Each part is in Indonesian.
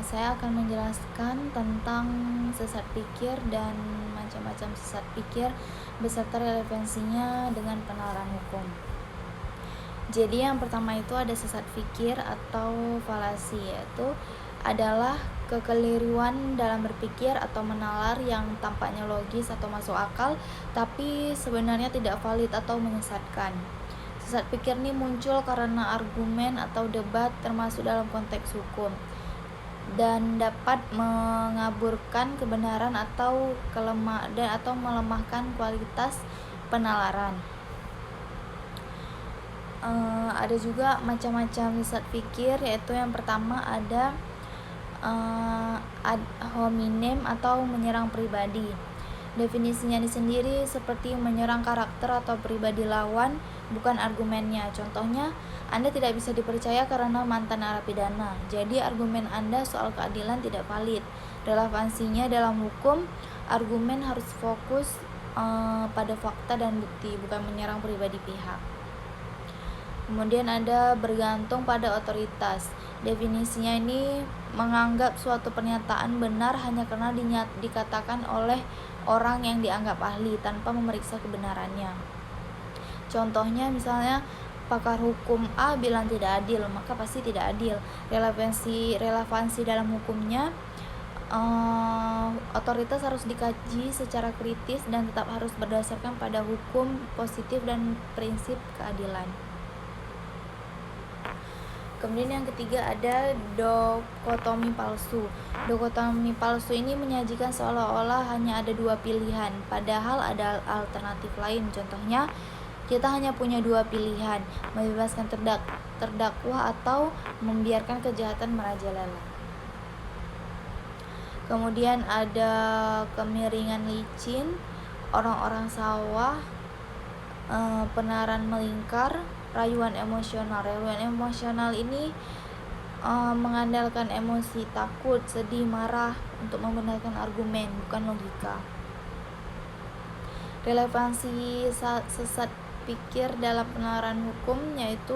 Saya akan menjelaskan tentang sesat pikir dan macam-macam sesat pikir beserta relevansinya dengan penalaran hukum. Jadi yang pertama itu ada sesat pikir atau falasi, yaitu adalah kekeliruan dalam berpikir atau menalar yang tampaknya logis atau masuk akal, tapi sebenarnya tidak valid atau menyesatkan. Sesat pikir ini muncul karena argumen atau debat termasuk dalam konteks hukum dan dapat mengaburkan kebenaran atau melemahkan kualitas penalaran. Ada juga macam-macam sesat pikir, yaitu yang pertama ada ad hominem atau menyerang pribadi. Definisinya ini sendiri seperti menyerang karakter atau pribadi lawan, bukan argumennya. Contohnya, Anda tidak bisa dipercaya karena mantan narapidana. Jadi argumen Anda soal keadilan tidak valid. Relevansinya dalam hukum, argumen harus fokus pada fakta dan bukti, bukan menyerang pribadi pihak. Kemudian ada bergantung pada otoritas. Definisinya ini menganggap suatu pernyataan benar hanya karena dikatakan oleh orang yang dianggap ahli tanpa memeriksa kebenarannya. Contohnya misalnya pakar hukum A bilang tidak adil, maka pasti tidak adil. Relevansi dalam hukumnya, otoritas harus dikaji secara kritis dan tetap harus berdasarkan pada hukum positif dan prinsip keadilan. Kemudian yang ketiga ada dikotomi palsu. Dikotomi palsu ini menyajikan seolah-olah hanya ada dua pilihan, padahal ada alternatif lain. Contohnya, kita hanya punya dua pilihan, membebaskan terdakwa atau membiarkan kejahatan merajalela. Kemudian ada kemiringan licin, orang-orang sawah, penalaran melingkar, rayuan emosional. Rayuan emosional ini mengandalkan emosi takut, sedih, marah untuk membenarkan argumen, bukan logika. Relevansi sesat pikir dalam penalaran hukum yaitu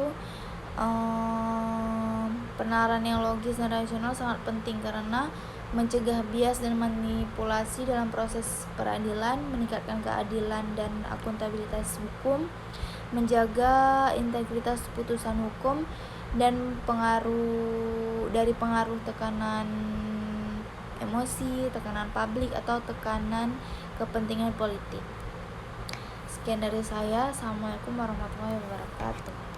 penalaran yang logis dan rasional sangat penting karena mencegah bias dan manipulasi dalam proses peradilan, meningkatkan keadilan dan akuntabilitas hukum, menjaga integritas putusan hukum, dan pengaruh tekanan emosi, tekanan publik, atau tekanan kepentingan politik. Sekian dari saya. Assalamualaikum warahmatullahi wabarakatuh.